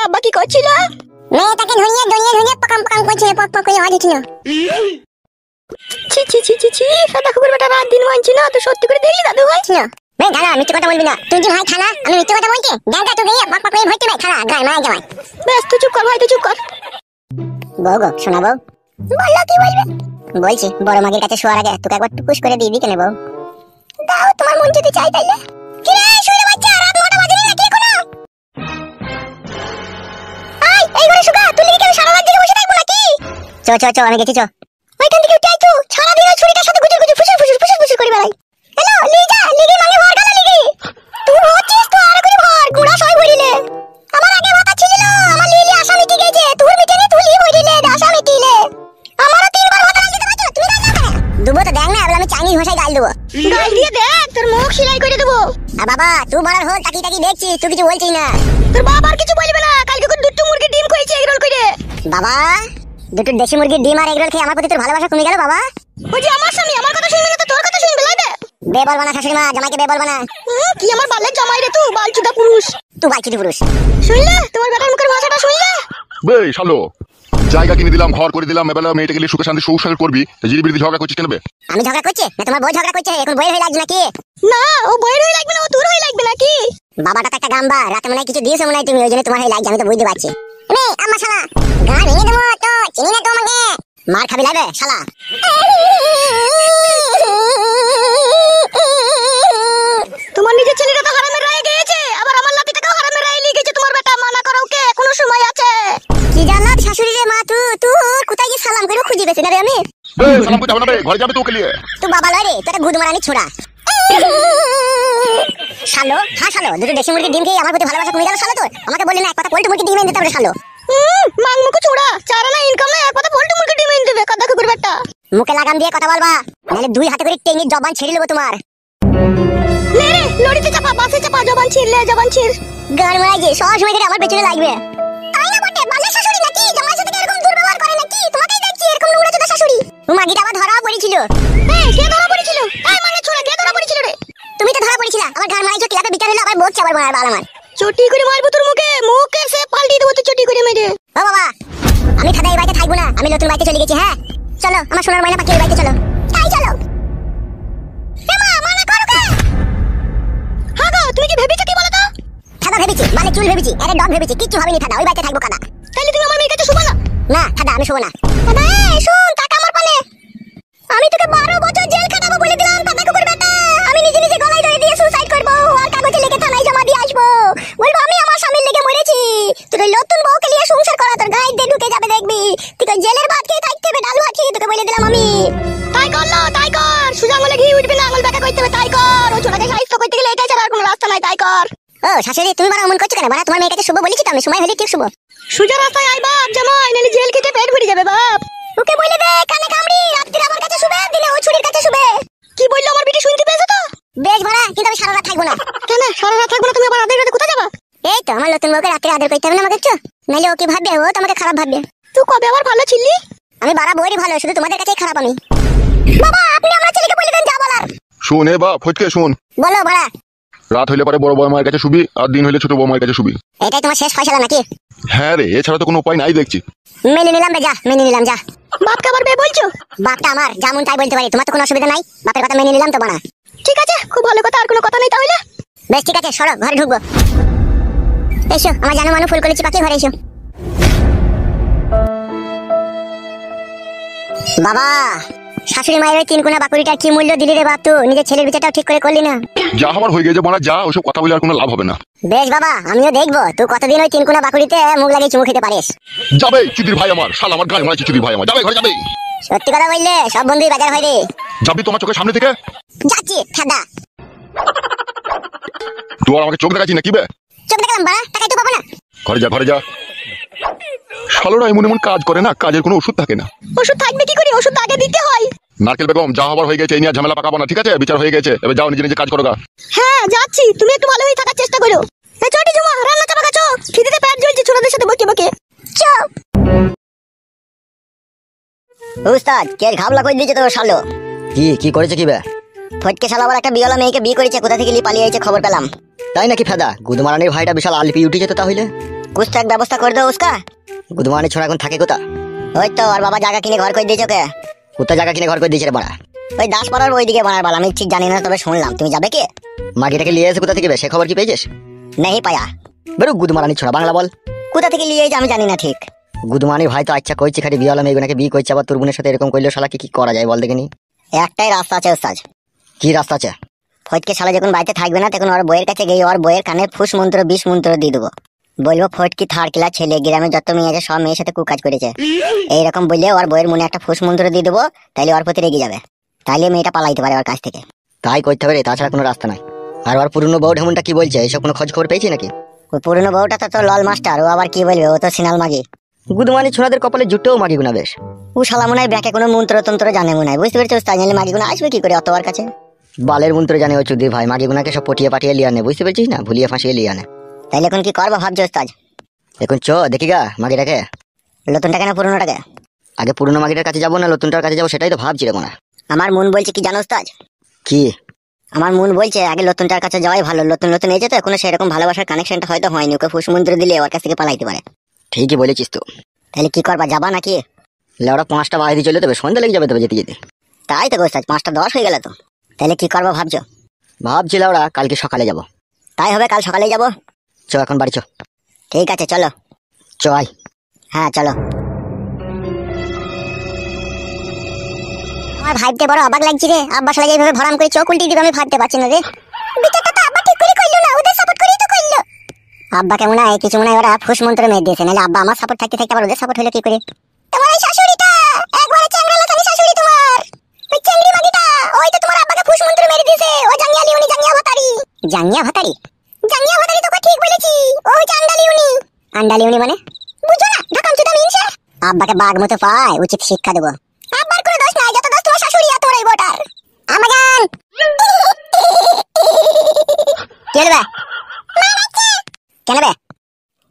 আব্বা কি করছিল? মেয়েটাকে ধরিয়ে ধরিয়ে ধরিয়ে পকাম পকাম করছিল, পক পক করে আওয়াজ হচ্ছিল। ছি ছি ছি ছি ছি, দাদা কুকুর বেটা রাত দিন মানছি না, তো সত্যি করে দেখলি দাদু ভাই? বে দাদা মিথ্যে কথা বলবি না, তুই যে ভাই থানা, আমি মিথ্যে কথা বলছি? দেখা তো গিয়ে পক পক করে ভর্তি ভাই থানা, গায় মারা যাওয়ায়। বেশ তুই চুপ কর ভাই, তুই চুপ কর। বউ গো, শোনা বউ। বললো কি বলবে? বলছি বড় মাগির কাছে শোয়ার আগে তোকে একবার টুকুস করে দিয়ে দিই কেন বউ? দাও তোমার মন যদি চাই তাইলে। কি রে শুয়ে বাচ্চা, রাত 9টা বাজে না কি এখনো? আই এই ঘরে শুকা, তুই লিখে কেন সারা রাত জেগে বসে থাকবো নাকি? চ চ চ আমি গেছি চ। ওইখান থেকে উঠে আইছো, সারা দিন ছুরিটার সাথে গুজর গুজর ফুসুর ফুসুর ফুসুর ফুসুর করে বেড়াই। হ্যালো লিজা, লিগি মানে ভর গালা লিগি। তুই হচ্ছিস তো আর করে ভর, গুড়া সই ভরিলে। আমার আগে মাথা ছিল না, আমার লিলি আশা মিটি গেছে, তুই মিটেনি তুই লি ভরিলে, আশা মিটিলে। আমারও 3 বার মাথা লাগিয়ে দেবো, তুমি রাজ না করে। দুবো তো দেখ না, আমি চাইনিজ ভাষায় গাল দেবো। গাল দিয়ে দেখ, তোর মুখ সেলাই করে দেবো। আর বাবা তুই বড় হল তাকি তাকি দেখছি, তুই কিছু বলছিস না। তোর বাবা আর কিছু বলবে না, কালকে করে দুটো মুরগির ডিম খাইছে এগরোল করে। বাবা দুটো দেশি মুরগির ডিম আর এগরোল খেয়ে আমার প্রতি তোর ভালোবাসা কমে গেল বাবা। ওই যে আমার স্বামী আমার কথা শুনবে না, তো তোর কথা শুনবে লাইবে। বে বলবা না শাশুড়ি মা, জামাইকে বে বলবা না। কি আমার বালের জামাই রে, তুই বালচুদা পুরুষ। তুই বালচুদি পুরুষ। শুনলে তোমার বেটার মুখের ভাষাটা শুনলে? বে শালো, জায়গা কিনে দিলাম, ঘর করে দিলাম, এবেলা মেয়েটাকে নিয়ে সুখে শান্তি সংসার করবি, জিরিবিরি ঝগড়া করছিস কেন বে? আমি ঝগড়া করছি না, তোমার বউ ঝগড়া করছে, এখন বইয়ের হয়ে লাগছে নাকি? না ও বইয়ের হয়ে লাগবে না, ও তোর হয়ে লাগবে নাকি? বাবাটা তো একটা গাম্বা, রাতে মনে হয় কিছু দিয়েছো মনে হয় তুমি, ওই জন্য তোমার হয়ে লাগছে, আমি তো বুঝতে পারছি। রে আম্মা শালা, গা ভেঙে দেবো তো, চিনি না তো আমাকে। মার খাবি লাগবে শালা। তোমার নিজের ছেলেটা তো হারামের রায়ে গিয়েছে, আবার আমার লাতিটাকেও হারামের রায়ে নিয়ে গেছে তোমার বেটা। মানা করো ওকে, এখনো সময় আছে। কি জানলা শাশুড়ি রে মা, তুই কোথায় গিয়ে সালাম করে খুঁজে পেছে না রে আমি? বে সালাম করতে হবে না বে, ঘরে যাবে তো ওকে নিয়ে। তুই বাবা লয় রে, তোর গুদ মারানি ছোড়া। শালো হ্যাঁ শালো, দুটো দেশি মুরগির ডিম খেয়ে আমার প্রতি ভালোবাসা কমে গেল শালো তোর। আমাকে বললি না এক কথা পোল্ট্রি মুরগির ডিম এনে দিতে হবে শালো। মাং মুখো চোড়া, চারা না ইনকাম না, এক কথা পোল্ট্রি মুরগি ডিম এনে দেবে কাদা কুকুর বেটা। মুখে লাগাম দিয়ে কথা বলবা, নাহলে 2 হাতে করে টেনে জবান ছেড়ে দেবো তোমার। লে রে লড়িতে চাপা, বাসে চাপা, জবান ছিড়লে জবান ছিড়। গান মারাই যে সব সময় করে আমার পেছনে লাগবে। তাই না বটে, বালের শাশুড়ি নাকি জামাই সাথে এরকম দুর্ব্যবহার করে নাকি? তোমাকেই দেখছি এরকম নোংরা চোদা শাশুড়ি। মাগিটা আবার ধরা পড়েছিল। এই কে ধরা পড়েছিল? এই মানে ছোড়া কে ধরা পড়েছিল রে? তুমি তো ধরা পড়েছিলা, আমার গান মারাইছো, ক্লাবে বিচার হলো, আবার বকছে আবার মারার বাল আমার। চটি করে মারবো তোর মুখে, মুখে সে পাল্টি দেবো তো চটি করে মেরে। ও বাবা আমি খাদা এই বাড়িতে থাকবো না, আমি নতুন বাড়িতে চলে গেছি। হ্যাঁ চলো আমার সোনার ময়না পাখি, এই বাড়িতে চলো। তাই চলো। এমা মানা করো কে? হ্যাঁ গো, তুমি কি ভেবেছো কি বলো তো? খাদা ভেবেছি, মানে চুল ভেবেছি, আরে ডগ ভেবেছি, কিচ্ছু ভাবিনি খাদা, ওই বাড়িতে থাকবো খাদা। তাহলে তুমি আমার মেয়ের কাছে শুবা না? না খাদা আমি শোবো না। খাদা এই শোন, টাকা আমার পানে। আমি তোকে 12 বছর জেল খাটাবো বলে দিলাম খাদা কুকুর বেটা। আমি নিজে নিজে গলায় দড়ি দিয়ে সুসাইড করবো, আর কাগজে লিখে থানায় জমা দিয়ে আসবো, বলবো আমি আমার স্বামীর লেগে মরেছি। তোর ওই নতুন বউকে নিয়ে সংসার করা তোর গায়ে দিয়ে ঢুকে যাবে দেখবি। তুই তো জেলের ভাত খেয়ে থাকতে হবে, ডাল ভাত খেয়ে, তোকে বলে দিলাম আমি। তাই করলো, তাই কর। সুজা আঙুলে ঘি উঠবে না, আঙুল বেঁকা করতে হবে, তাই কর। ও ছোটাকে সাহিত্য করতে গেলে এটাই ছাড়া আর কোনো রাস্তা নাই, তাই কর। ও শাশুড়ি তুমি বড় অমন করছো কেন? বড় তোমার মেয়ের কাছে শুভ বলেছি তো আমি, সময় হলে ঠিক শুভ। সুজা রাস্তায় আই বাপ জামাই, নাহলে জেল খেতে পেট ভরে যাবে বাপ। ওকে বলে দে কানে কামড়ি রাত্রি আমার কাছে শুবে, দিনে ও ছুরির কাছে শুবে। কি বললো আমার বিটি শুনতে পেয়েছো তো? বেশ বড়, কিন্তু আমি সারা রাত থাকবো না। কেন সারা রাত থাকবো না? তুমি আবার আধের রাতে কোথায় যাবা? এই তো আমার নতুন বউকে রাত্রে আদর করতে হবে না আমাকে, চো নাহলে ও কি ভাববে, ও তোমাকে খারাপ ভাববে। তুই কবে আবার ভালো ছিলি? আমি বাড়া বইরই ভালো, শুধু তোমাদের কাছেই খারাপ আমি। বাবা আপনি আমার ছেলেকে বলে দেন যা বলার। শোন এ বাপ ফটকে শোন, বলো বড়া। রাত হইলে পরে বড় বড় মায়ের কাছে শুবি, আর দিন হইলে ছোট বড় মায়ের কাছে শুবি। এটাই তোমার শেষ ফয়সালা নাকি? হ্যাঁ রে, এছাড়া তো কোনো উপায় নাই দেখছি। মেনে নিলাম বে, যা মেনে নিলাম যা। বাপকে আবার বে বলছো? বাপটা আমার যেমন তাই বলতে পারি, তোমার তো কোনো অসুবিধা নাই, বাপের কথা মেনে নিলাম তো বানা। ঠিক আছে, খুব ভালো কথা, আর কোনো কথা নেই তাহলে। বেশ ঠিক আছে, সরো ঘরে ঢুকবো। এসো আমার জানো মানু ফুল করেছি পাখি, ঘরে এসো। বাবা শাশুড়ি মায়ের ওই 3 কোনা বাকুড়িটা কি মূল্য দিলি রে বাপ, তুই নিজের ছেলের বিচারটাও ঠিক করে করলি না। যা হবার হয়ে গেছে মারা, যা ওসব কথা বলে আর কোনো লাভ হবে না। বেশ বাবা আমিও দেখবো তুই কতদিন ওই 3 কোনা বাকুড়িতে মুখ লাগিয়ে চুমু খেতে পারিস। যাবে চুদির ভাই আমার, শালা আমার গায়ে মারা চুদির ভাই আমার, যাবে ঘরে যাবে। সত্যি কথা বললে সব বন্ধুই বাজার হয় রে। যাবি তোমার চোখের সামনে থেকে? যাচ্ছি খাদা। তুই আর আমাকে চোখ দেখাচ্ছি না কি বে? চোখ দেখালাম বাড়া, টাকাই তো পাবো না। ঘরে যা ঘরে যা। শালোরা এমন এমন কাজ করে না, কাজের কোনো ওষুধ থাকে না। ওষুধ থাকবে কি করে? ওষুধ আগে দিতে হয়। নারকেল বেগম যা হবার হয়ে গেছে, এই নিয়ে ঝামেলা পাকাবো না, ঠিক আছে? বিচার হয়ে গেছে, এবার যাও নিজে নিজে কাজ করো গা। হ্যাঁ যাচ্ছি, তুমি একটু ভালো হয়ে থাকার চেষ্টা করো। এই চটি জমা রান্না চাপা কাছো, খিদেতে পেট জ্বলছে ছোটদের সাথে বকে বকে। চুপ। উস্তাদ কে ঘাবলা কই দিয়েছে তো শালো? কি করেছে কি বে? ফটকে শালা আবার একটা বিয়েলা মেয়েকে বিয়ে করেছে, কোথা থেকে পালিয়ে এসেছে খবর পেলাম। তাই নাকি ফেদা? গুদমারানির ভাইটা বিশাল আলপি উঠেছে তো তাহলে। कुछ तो एक व्यवस्था कर दो उसका। गुदमानी छोड़ा এখন থাকে কোথা? ওই তো আর বাবা জায়গা কিনে ঘর করে দিয়েছে ওকে। কোথা জায়গা কিনে ঘর করে দিয়েছে রে বড়া? ওই দাসপাড়ার ওইদিকে বানার বাল, আমি ঠিক জানি না, তবে শুনলাম। তুমি যাবে কি? মাগিটাকে নিয়ে এসে কোথা থেকে বে? সে খবর কি পেয়েছিস? नहीं पाया। বেরো গুদমারানি ছোড়া, বাংলা বল। কোথা থেকে নিয়ে আমি জানি না ঠিক। গুদমানি ভাই তো আচ্ছা কইছে, খালি বিয়ে হলাম এইগুনাকে বিয়ে করছে, আবার তোর বোনের সাথে এরকম করলে শালা কি করা যায় বল দেখিনি? একটাই রাস্তা আছে ওস্তাদ। কি রাস্তা আছে? ফটকে শালা যখন বাড়িতে থাকবে না তখন ওর বইয়ের কাছে গিয়ে ওর বইয়ের কানে ফুস মন্ত্র 20 মন্ত্র দিয়ে দেবো। বলবো ফটকি থার্ড ক্লাস ছেলে, গ্রামে যত মেয়ে আছে সব মেয়ের সাথে কুকাজ করেছে, এইরকম বললে ওর বইয়ের মনে একটা ফুস মন্ত্র দিয়ে দেবো, তাইলে ওর প্রতি রেগে যাবে, তাইলে মেয়েটা পালাইতে পারে ওর কাছ থেকে। তাই করতে হবে রে, তাছাড়া কোনো রাস্তা নাই। আর ওর পুরনো বউ ঢেমনটা কি বলছে, এইসব কোনো খোঁজ খবর পেয়েছি নাকি? ওই পুরনো বউটা তো লল মাস্টার, ও আবার কি বলবে, ও তো সিনাল মাগি। গুদমানি ছোড়াদের কপালে জুটেও মাগি গুনা বেশ। ও শালা মনে হয় ব্যাকে কোনো মন্ত্র তন্ত্র জানে মনে হয়, বুঝতে পেরেছো? তাই নাহলে মাগি গুলো আসবে কি করে অত ওর কাছে? বালের মন্ত্র জানে ও চুদির ভাই, মাগি গুনাকে সব পটিয়ে পাঠিয়ে লিয়ে আনে, বুঝতে পেরেছিস না? ভুলিয়ে ফাঁসিয়ে লিয়ে আনে। তাইলে এখন কি করবো ভাবছো ওস্তাদ? এখন চ দেখি গা মাগিটাকে। নতুনটা কেন পুরনোটাকে? আগে পুরনো মাগিটার কাছে যাবো না নতুনটার কাছে যাবো, সেটাই তো ভাবছি রে মনে। আমার মন বলছে কি জানো ওস্তাদ? কি? আমার মন বলছে আগে নতুনটার কাছে যাওয়াই ভালো, নতুন নতুন এসেছে তো এখনো সেরকম ভালোবাসার কানেকশনটা হয়তো হয়নি, ওকে ফুস মন্ত্র দিলে ওর কাছ থেকে পালাইতে পারে। ঠিকই বলেছিস তো। তাহলে কি করবা, যাবা নাকি? লেওড়া 5টা বাজে চলে তবে সন্ধ্যা লেগে যাবে তবে যেতে যেতে। তাই তো ওস্তাদ, 5টা 10 হয়ে গেল তো। তাহলে কি করবা ভাবছো? ভাবছি লেওড়া কালকে সকালে যাবো। তাই হবে, কাল সকালেই যাবো। চ এখন বাড়ি চ। ঠিক আছে চলো। চ আয়। হ্যাঁ চলো। আমার ভাবতে বড় অবাক লাগছে রে, আব্বা শালা এইভাবে ভরাম করে চোখ উল্টে দিবে আমি ভাবতে পারছি না রে। বিচারটা তো আব্বা ঠিক করে কইলো না, ওদের সাপোর্ট করেই তো কইলো। আব্বা কেমন হয় কিছু মনে হয় ওরা ফুস মন্ত্র মেরে দিয়েছে, নাহলে আব্বা আমার সাপোর্ট থাকতে থাকতে আবার ওদের সাপোর্ট হলো কি করে? তোমার এই শাশুড়িটা একবারে চ্যাংড়া লাগানি শাশুড়ি তোমার। ওই চ্যাংড়ি মাগিটা ওই তো তোমার আব্বাকে ফুস মন্ত্র মেরে দিয়েছে, ও জাঙ্গিয়া লিওনি জাঙ্গিয়া ভাতারি। জাঙ্গিয়া ভাতারি? জাঙ্গিয়া ভাতারি তো ঠিক বলেছি, ওই চাঙ্গা লিওনি। আন্ডা লিওনি মানে? বুঝো না, ঢাকাম চুদা মিনছে। আব্বাকে বাঘ মতো পায়, উচিত শিক্ষা দেবো। আব্বার কোনো দোষ নাই, যত দোষ তোমার শাশুড়ি আর তোর এই ভোটার। আমাজান কি হলো বে? কেন বে?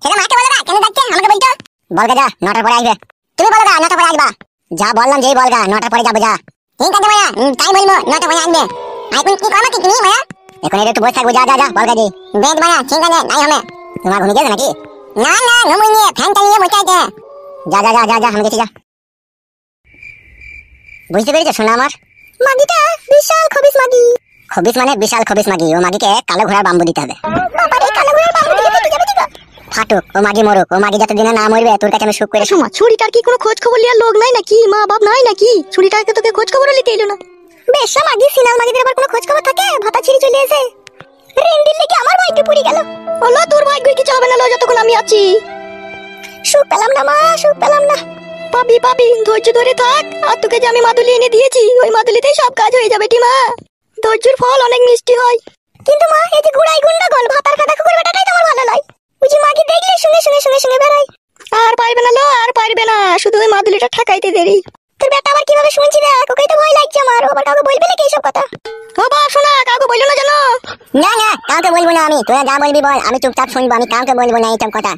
সেটা মাকে বলে না, কেন ডাকছে আমাকে বলতো? বলগা যা, 9টার পরে আসবে। তুমি বলো গা 9টার পরে আসবা। যা বললাম যেই বলগা 9টার পরে যাবো যা। ঠিক আছে মায়া, তাই বলবো 9টার পরে আসবে। এখন কি করবো কি তুমি মায়া? এখন একটু বসে থাকবো, যা যা যা বলগা দি। বেদ মায়া ঠিক আছে, নাই হবে। তোমার ঘুমিয়ে গেছে নাকি? না না ঘুমিয়ে নিয়ে ফ্যানটা নিয়ে বসে আছে। যা যা যা যা যা আমি গেছি যা। বুঝতে পেরেছো শোনা আমার? মাগিটা বিশাল খবিস মাগি। খবিস মানে বিশাল খবিস মাগি, ও মাগিকে কালো ঘোড়ার বাম্বু দিতে হবে। বাবারে কালো ঘোড়ার বাম্বু দিলে কি যাবে দিগা? ফাটুক, ও মাগি মরুক, ও মাগি যত দিনে না মরবে তোর কাছে আমি সুখ করে শোমা, ছুরিটার কি কোনো খোঁজ খবর লিয়ার লোক নাই নাকি? মা বাপ নাই নাকি? ছুরিটাকে তোকে খোঁজ খবর লিতে এলো না? বেশা মাগি সিনাল মাগিদের আবার কোনো খোঁজ খবর থাকে? ভাতা ছিড়ি চলে এসে রেন্ডির লেগে আমার ভাগ্য পুরি গেল। ওলো তোর ভাগ্য কিছু হবে না লো, যতক্ষণ আমি আছি। সুখ পেলাম না মা, সুখ পেলাম না। পাবি পাবি, ধৈর্য ধরে থাক। আর তোকে যে আমি মাদুলি এনে দিয়েছি, ওই মাদুলিতেই সব কাজ হয়ে যাবে টিমা। ধৈর্যের ফল অনেক মিষ্টি হয়। কিন্তু মা এই যে গুড়াই গুন্ডাগণ ভাতার খাতা কুকুর বেটাটাই তোমার ভালো নয়। বুঝি মাগি দেখলে শুনে শুনে শুনে শুনে বেড়াই। আর পারবে না লো, আর পারবে না, শুধু ওই মাদুলিটা ঠাকাইতে দেরি। তোর বেটা আবার কিভাবে শুনছি দেখ, ওকেই তো ভয় লাগছে আমার। ও আবার কাউকে বলবে নাকি এইসব কথা? ও বাপ শোনা, কাউকে বললো না জানো? না না কাউকে বলবো না আমি, তোরা যা বলবি বল, আমি চুপচাপ শুনবো, আমি কাউকে বলবো না এইসব কথা।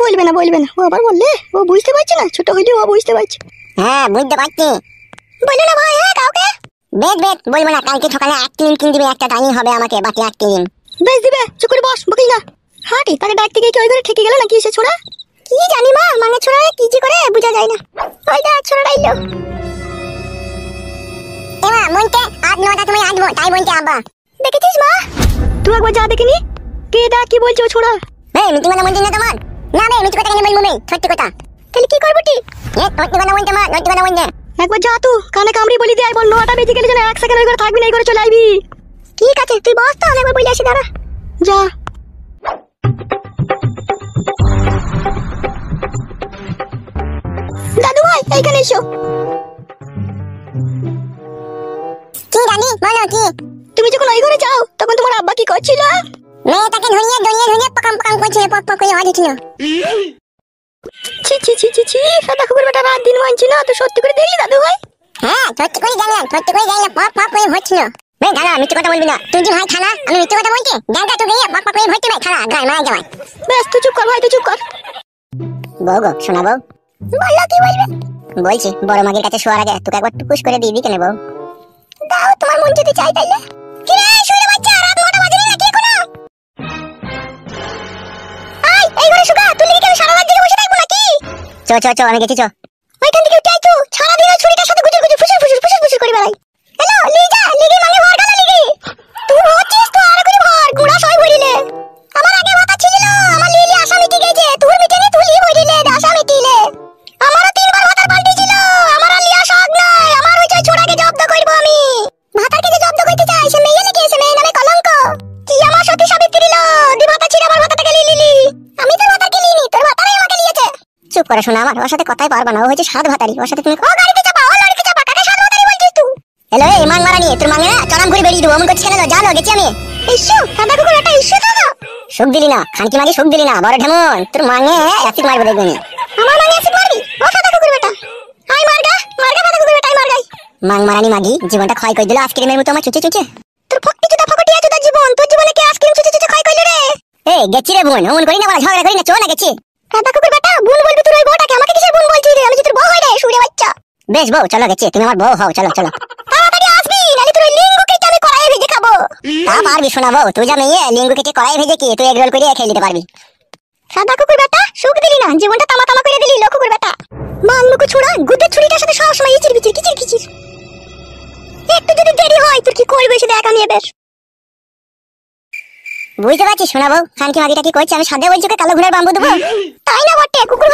বলবে না বলবে না, ও আবার বললে ও বুঝতে পারছে না, ছোট হইলেও ও বুঝতে পারছে। হ্যাঁ বুঝতে পারছি। বললো না ভাই, হ্যাঁ কাউকে বেদ বেদ বলবো না। কালকে সকালে 1 ক্লিন কিন দিবে, একটা টাইম হবে আমাকে, বাকি 1 ক্লিন বেশ দিবে। চুপ করে বস, বকিস না। হাঁটি তাকে ডাকতে গিয়ে কি ওই ঘরে ঠেকে গেল নাকি সে ছোড়া? কি জানি মা, মানে ছোড়া কি যে করে বোঝা যায় না। ওই দেখ ছোড়াটা এলো। এমা মনতে 8-9টা তুমি আসবো তাই বলতে আব্বা। দেখেছিস মা? তুই একবার যা দেখিনি কে ডাক কি বলছে ও ছোড়া। এই মিটিং কথা বলছিস না তোমার? না বে মিটিং কথা কেন বলবো বে, সত্যি কথা। তাহলে কি করব টি? সত্যি কথা বলতে মা, সত্যি কথা বলতে। একবার যা তুই কানে কামড়ি বলি দিয়ে বল 9টা বেজে গেলে যেন 1 সেকেন্ড ওই ঘরে থাকবি না, এই ঘরে চলে আইবি। ঠিক আছে তুই বস তো, আমি একবার বলে আসি দাঁড়া। যা। দাদু ভাই এইখানে এসো। কি জানি বলো কি? তুমি যখন ওই ঘরে যাও তখন তোমার আব্বা কি করছিল? মেয়েটাকে ধরিয়ে ধরিয়ে ধরিয়ে পকাম পকাম করছিল, পক পক করে আওয়াজ হচ্ছিল। ছি ছি ছি ছি ছি, সাদা কুকুর বেটা রাত দিন মানছি না, তো সত্যি করে দেখলি দাদু ভাই? হ্যাঁ সত্যি করে জানলাম, সত্যি করে জানলাম, পক পক করে হচ্ছিল। বে দাঁড়া, মিথ্যে কথা বলবি না। তুই যে ভাই খালা, আমি মিথ্যে কথা বলছি? জানটা তুই গিয়ে পক পক করে ভর্তি ভাই খালা, গায় মারা যাওয়ায়। বেশ তুই চুপ কর ভাই, তুই চুপ কর। বউ গো শোনা বউ। বললো কি বলবে? বলছি বড় মাগির কাছে শোয়ার আগে তোকে একবার টুকুস করে দিয়ে দিই কেন বউ? দাও তোমার মন যদি চাই তাইলে। কি রে শুইরে বাচ্চা, রাত 9টা বাজে না কি এখনো? আই এই ঘরে শুকা, তুই লিখে চ চ চ আমি গেছি চ। ওইখান থেকে উঠে আইছো, সারাদিন ওই ছুরিটার সাথে গুজুর গুজুর ফুসুর ফুসুর ফুসুর ফুসুর করে বেড়াই। হ্যালো লিজা, লিগি মাঙ্গে ভর গালা লিগি। তুই হচ্ছিস তো আর করে ভর, গুড়া সই ভরিলে। আমার আগে মাথা ছিল, আমার লিলি আশা মিটি গেছে, তোর মিটেনি তুই ভরিলে আশা মিটিলে। আমারও 3 বার মাথার পাল্টি ছিল, আমার আর লিয়া শখ নাই, আমার ওই ছোড়াকে জব্দ করব আমি। ভাতারকে যে জব্দ করতে চাই সে মেয়ে নাকি, সে মেয়ে নামে কলঙ্ক। কি আমার সতী সাবিত্রী লো, দি ভাতা ছিল আমার ভাতাটাকে লিলি। আমি তোর ভাতাকে লিনি, তোর ভাতারাই আমাকে লিয়েছে। চুপ করে শোনা, আমার ওর সাথে কথাই পারবা না, ও হচ্ছে সাত ভাতারি। ওর সাথে তুমি ও গাড়িতে চাপা, ও লরিতে চাপা, কাকে সাত ভাতারি বলছিস তুই? হ্যালো এই মাং মারানি, তোর মাঙ্গে না চড়াম ঘুরি বেরিয়ে দেবো, অমন করছিস কেন? জানো গেছি আমি। ইস্যু কাদা কুকুর, এটা ইস্যু দাদা। সুখ দিলি না, খানকি মাগি সুখ দিলি না, বড় ঢেমন তোর মাঙ্গে অ্যাসিড মারবো দেখবি। আমার মাঙ্গে অ্যাসিড মারবি? ও কাদা কুকুর বেটা, আই মারগা মারগা কাদা কুকুর বেটা, আই মারগাই। মাং মারানি মাগি জীবনটা ক্ষয় করে দিল আইসক্রিমের মতো আমার চুচে চুচে। তোর ফকটি চুদা ফকটি আছে তোর জীবন, তোর জীবনে কি আইসক্রিম চুচে চুচে ক্ষয় করলি রে? এই গেছি রে বোন, অমন করি না, বড় ঝগড়া করি না, চল না গেছি। কাদা কুকুর বেটা, বোন বলবি তোর ওই বউটাকে, আমাকে কিসের বোন বলছিস রে? আমি যে তোর বউ হই রে, সুরে বাচ্চা। বেশ বউ, চলো গেছি, তুমি আমার বউ হও, চলো চলো। তাড়াতাড়ি আসবি, নালে তোর ওই লিঙ্গ কেটে আমি কড়াইয়ে ভেজে খাবো। তা পারবি শোনা বউ, তুই যা মেয়ে, লিঙ্গ কেটে কড়াইয়ে ভেজে কি তুই এগরোল করে খেয়ে নিতে পারবি। কাদা কুকুর বেটা, সুখ দিলি না, জীবনটা তামা তামা করে দিলি লো কুকুর বেটা। মাংমুকু ছুড়া, গুদের ছুরিটার সাথে সব সময় ইচির বিচির কিচির কিচির। একটু যদি দেরি হয় তোর কি করবে সে দেখ আমি এবার। বুঝতে পারছিস শোনা বউ, খানকি মাগিটা কি কইছে? আমি সাদে বলছি কালো ঘোড়ার বাম্বু দেবো, তাই না বটে কুকুর।